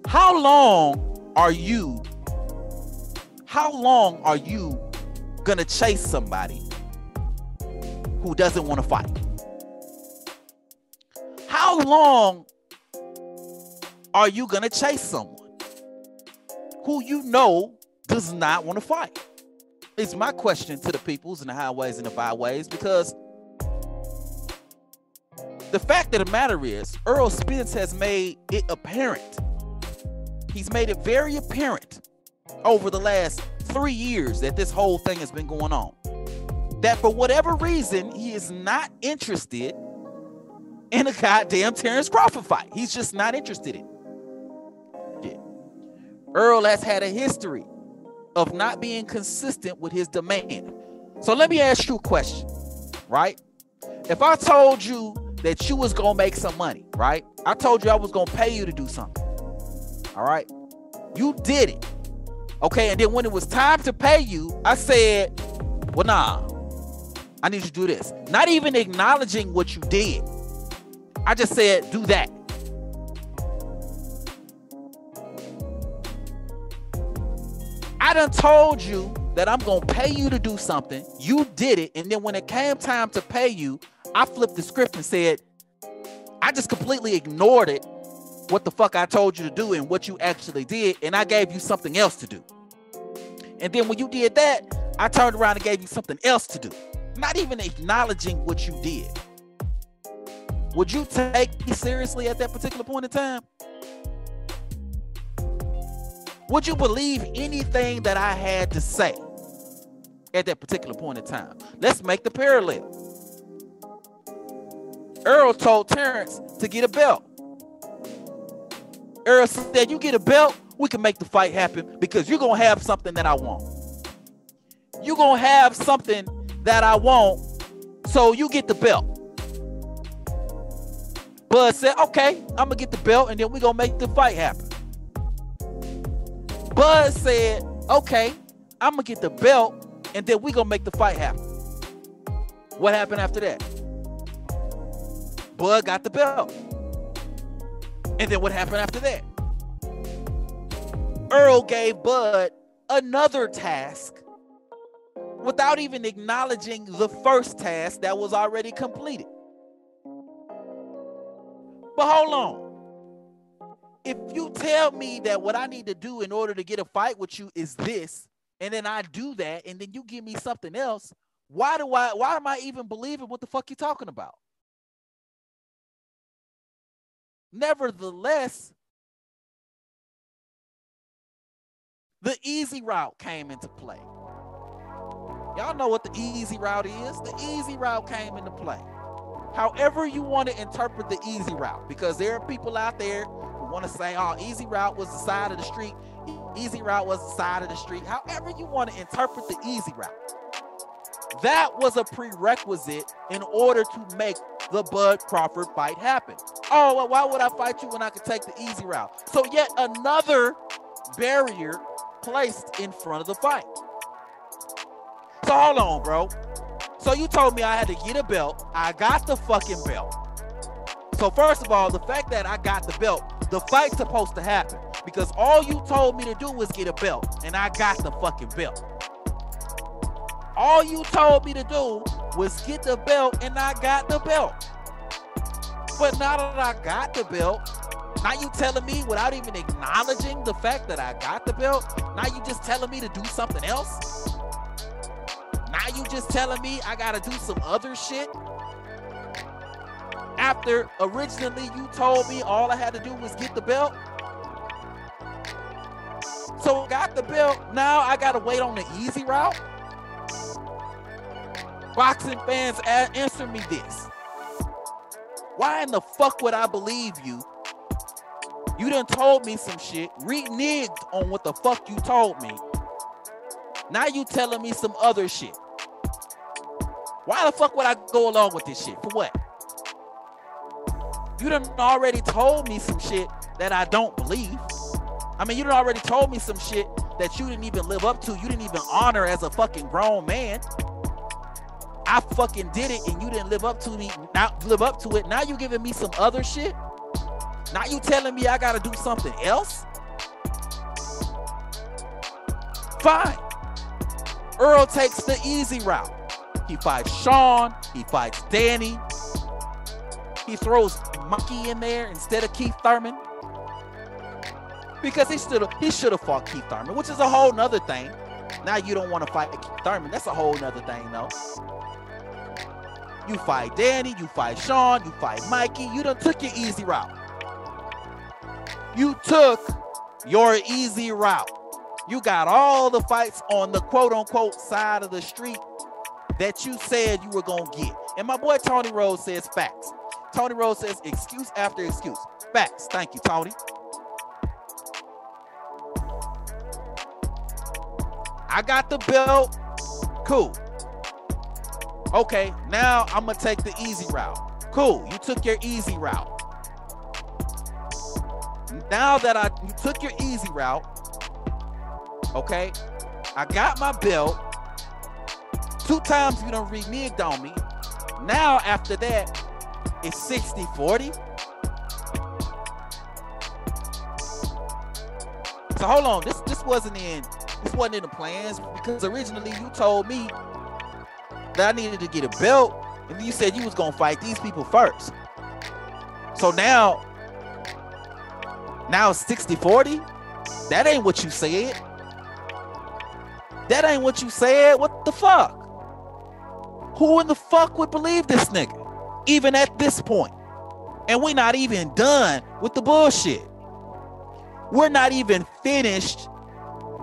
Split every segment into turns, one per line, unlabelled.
How long are you gonna chase somebody who doesn't want to fight? How long are you gonna chase someone who you know does not want to fight? It's my question to the peoples in the highways and the byways, because the fact of the matter is, Errol Spence has made it apparent. He's made it very apparent over the last 3 years that this whole thing has been going on, that for whatever reason, he is not interested in a goddamn Terence Crawford fight. He's just not interested in it. Yeah. Errol has had a history of not being consistent with his demand. So let me ask you a question, right? If I told you that you was gonna make some money, right? I told you I was gonna pay you to do something. All right, you did it. Okay, and then when it was time to pay you, I said, well, nah, I need you to do this. Not even acknowledging what you did. I just said, do that. I done told you that I'm gonna pay you to do something. You did it, and then when it came time to pay you, I flipped the script and said, I just completely ignored it, what the fuck I told you to do and what you actually did, and I gave you something else to do. And then when you did that, I turned around and gave you something else to do. Not even acknowledging what you did. Would you take me seriously at that particular point in time? Would you believe anything that I had to say at that particular point in time? Let's make the parallel. Errol told Terence to get a belt. Errol said, you get a belt, we can make the fight happen because you're going to have something that I want. You're going to have something that I want, so you get the belt. Bud said, okay, I'm going to get the belt, and then we're going to make the fight happen. Bud said, okay, I'm going to get the belt, and then we're going to make the fight happen. What happened after that? Bud got the belt. And then what happened after that? Errol gave Bud another task without even acknowledging the first task that was already completed. But hold on. If you tell me that what I need to do in order to get a fight with you is this, and then I do that, and then you give me something else, why am I even believing what the fuck you're talking about? Nevertheless, the easy route came into play. Y'all know what the easy route is. The easy route came into play. However you want to interpret the easy route, because there are people out there who want to say, oh, easy route was the side of the street. Easy route was the side of the street. However you want to interpret the easy route. That was a prerequisite in order to make the Bud Crawford fight happen. Oh, well, why would I fight you when I could take the easy route? So yet another barrier placed in front of the fight. So hold on, bro. So you told me I had to get a belt. I got the fucking belt. So first of all, the fact that I got the belt, the fight's supposed to happen, because all you told me to do was get a belt, and I got the fucking belt. All you told me to do was get the belt, and I got the belt. But now that I got the belt, now you telling me without even acknowledging the fact that I got the belt, now you just telling me to do something else? Now you just telling me I gotta do some other shit? After originally you told me all I had to do was get the belt? So I got the belt, now I gotta wait on the easy route? Boxing fans, answer me this. Why in the fuck would I believe you? You done told me some shit, reneged on what the fuck you told me. Now you telling me some other shit. Why the fuck would I go along with this shit? For what? You done already told me some shit that I don't believe. I mean, you done already told me some shit that you didn't even live up to. You didn't even honor as a fucking grown man. I fucking did it and you didn't live up to me. Now live up to it. Now you giving me some other shit. Now you telling me I gotta do something else? Fine. Errol takes the easy route. He fights Sean. He fights Danny. He throws Monkey in there instead of Keith Thurman. Because he should have fought Keith Thurman, which is a whole nother thing. Now you don't want to fight Keith Thurman. That's a whole nother thing, though. You fight Danny, you fight Sean, you fight Mikey. You done took your easy route. You took your easy route. You got all the fights on the quote-unquote side of the street that you said you were going to get. And my boy Tony Rose says facts. Tony Rose says excuse after excuse. Facts. Thank you, Tony. I got the belt. Cool. Okay, now I'm going to take the easy route. Cool. You took your easy route. Now that you took your easy route, okay, I got my belt. 2 times you done reneged on me. Now after that, it's 60-40. So hold on, this wasn't in the plans, because originally you told me that I needed to get a belt, and you said you was gonna fight these people first. So now it's 60-40. That ain't what you said. That ain't what you said. What the fuck? Who in the fuck would believe this nigga? Even at this point. And we're not even done with the bullshit. We're not even finished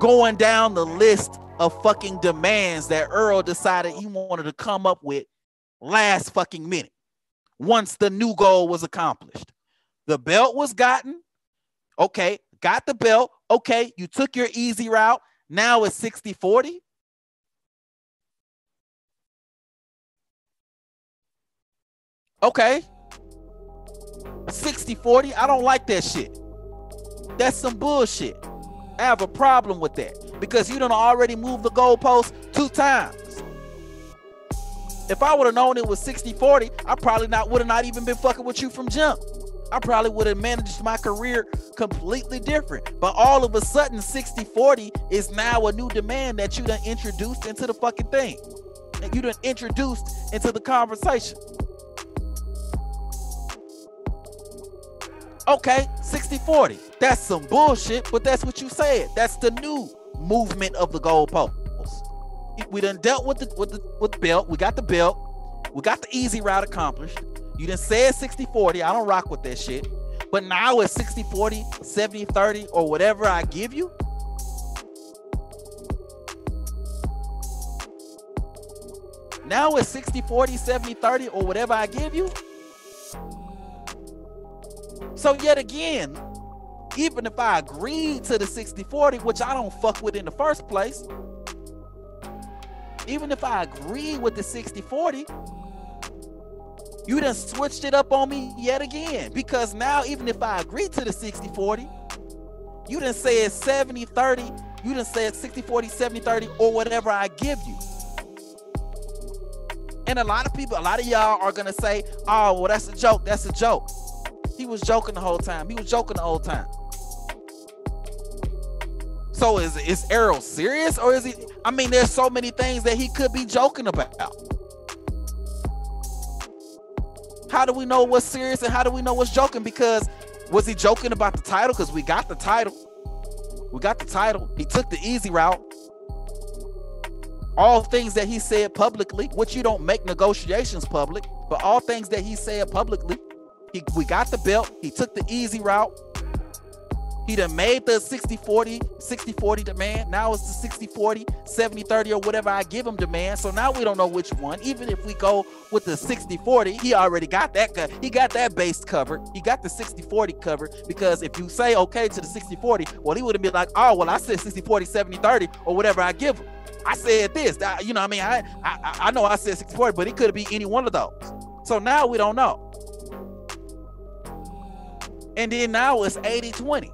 going down the list of fucking demands that Errol decided he wanted to come up with last fucking minute. Once the new goal was accomplished. The belt was gotten. Okay, got the belt. Okay, you took your easy route. Now it's 60-40. Okay. 60-40. I don't like that shit. That's some bullshit. I have a problem with that because you done already moved the goalpost 2 times. If I would have known it was 60-40, I probably would have not even been fucking with you from jump. I probably would have managed my career completely different. But all of a sudden, 60-40 is now a new demand that you done introduced into the fucking thing. And you done introduced into the conversation. Okay, 60-40. That's some bullshit, but that's what you said. That's the new movement of the goalposts. We done dealt with the belt. We got the belt. We got the easy route accomplished. You done said 60-40. I don't rock with that shit. But now it's 60-40, 70-30, or whatever I give you. Now it's 60-40, 70-30, or whatever I give you. So yet again, even if I agreed to the 60-40, which I don't fuck with in the first place, even if I agree with the 60-40, you done switched it up on me yet again. Because now, even if I agree to the 60-40, you done said 70-30, you done said 60-40, 70-30, or whatever I give you. And a lot of y'all are gonna say, oh, well, that's a joke, that's a joke. He was joking the whole time. He was joking the whole time. So is Errol serious, or is he? I mean, there's so many things that he could be joking about. How do we know what's serious and how do we know what's joking? Because was he joking about the title? Because we got the title. We got the title. He took the easy route. All things that he said publicly, which you don't make negotiations public, but all things that he said publicly. We got the belt. He took the easy route. He done made the 60-40 demand. Now it's the 60-40, 70-30, or whatever I give him demand. So now we don't know which one. Even if we go with the 60-40, he already got that. He got that base covered. He got the 60-40 covered. Because if you say okay to the 60-40, well, he would have been like, oh, well, I said 60-40, 70-30, or whatever I give him. I said this. You know what I mean? I know I said 60-40, but it could be any one of those. So now we don't know. And then now it's 80-20.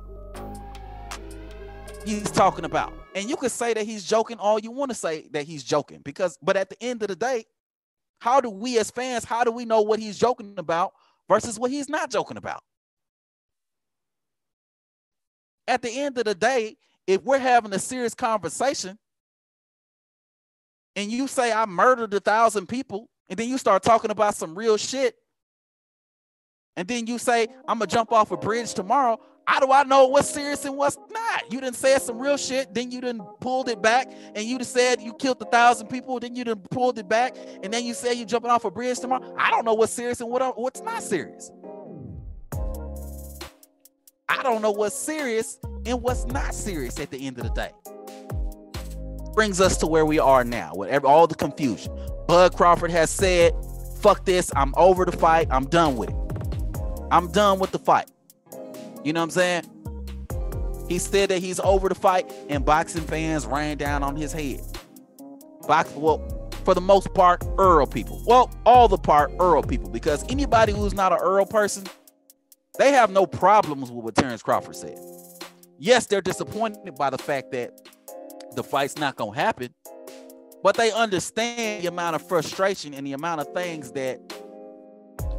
He's talking about. And you could say that he's joking all you want to say that he's joking, but at the end of the day, how do we as fans, how do we know what he's joking about versus what he's not joking about? At the end of the day, if we're having a serious conversation and you say I murdered 1,000 people, and then you start talking about some real shit, and then you say I'm gonna jump off a bridge tomorrow, how do I know what's serious and what's not? You done said some real shit, then you done pulled it back, and you done said you killed 1,000 people, then you done pulled it back, and then you say you jumping off a bridge tomorrow. I don't know what's serious and what's not serious. I don't know what's serious and what's not serious at the end of the day. Brings us to where we are now, with all the confusion. Bud Crawford has said, fuck this, I'm over the fight, I'm done with it. I'm done with the fight. You know what I'm saying? He said that he's over the fight, and boxing fans ran down on his head. Well, for the most part, Earl people. Well, all the part Earl people, because anybody who's not an Earl person, they have no problems with what Terence Crawford said. Yes, they're disappointed by the fact that the fight's not going to happen, but they understand the amount of frustration and the amount of things that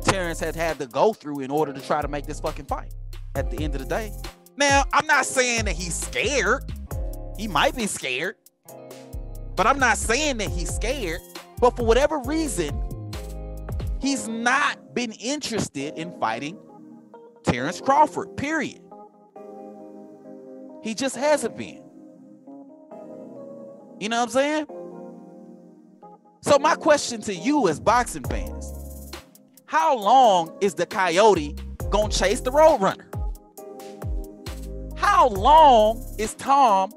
Terence has had to go through in order to try to make this fucking fight at the end of the day. Now, I'm not saying that he's scared. He might be scared, but I'm not saying that he's scared. But for whatever reason, he's not been interested in fighting Terence Crawford, period. He just hasn't been. You know what I'm saying? So my question to you as boxing fans, how long is the Coyote gonna chase the Roadrunner? How long is Tom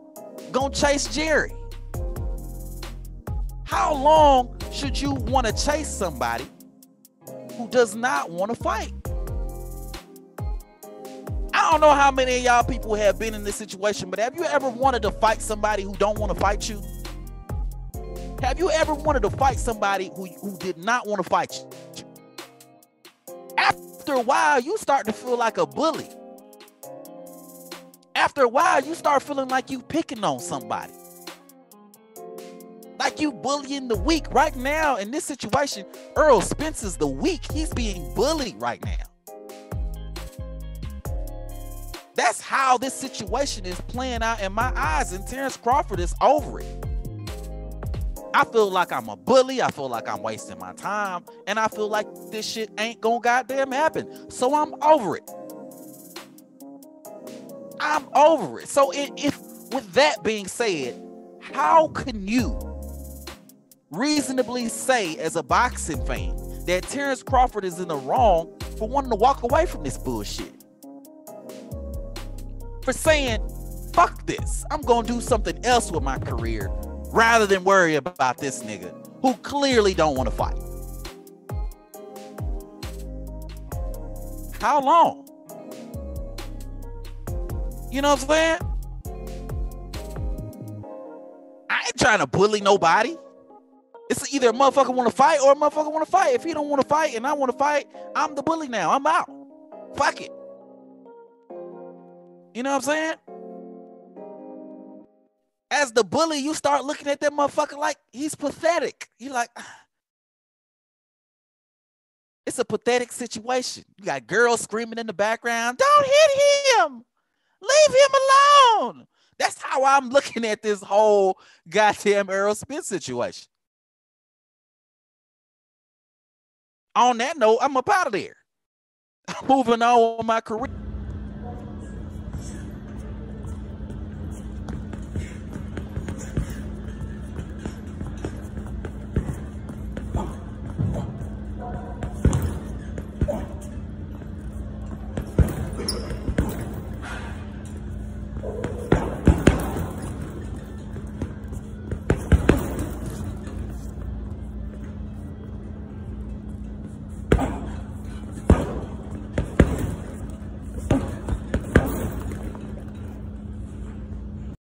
gonna chase Jerry? How long should you want to chase somebody who does not want to fight? I don't know how many of y'all people have been in this situation, but have you ever wanted to fight somebody who don't want to fight you? Have you ever wanted to fight somebody who did not want to fight you? After a while, you start to feel like a bully. After a while, you start feeling like you picking on somebody. Like you bullying the weak. Right now, in this situation, Errol Spence is the weak. He's being bullied right now. That's how this situation is playing out in my eyes, and Terence Crawford is over it. I feel like I'm a bully. I feel like I'm wasting my time, and I feel like this shit ain't gonna goddamn happen. So I'm over it. I'm over it. So if with that being said, how can you reasonably say as a boxing fan that Terence Crawford is in the wrong for wanting to walk away from this bullshit? For saying, fuck this, I'm gonna do something else with my career rather than worry about this nigga who clearly don't want to fight. How long? You know what I'm saying? I ain't trying to bully nobody. It's either a motherfucker want to fight or a motherfucker want to fight. If he don't want to fight and I want to fight, I'm the bully now. I'm out. Fuck it. You know what I'm saying? As the bully, you start looking at that motherfucker like he's pathetic. You're like, it's a pathetic situation. You got girls screaming in the background, don't hit him. Leave him alone. That's how I'm looking at this whole goddamn Errol Spence situation. On that note, I'm up out of there. I'm moving on with my career.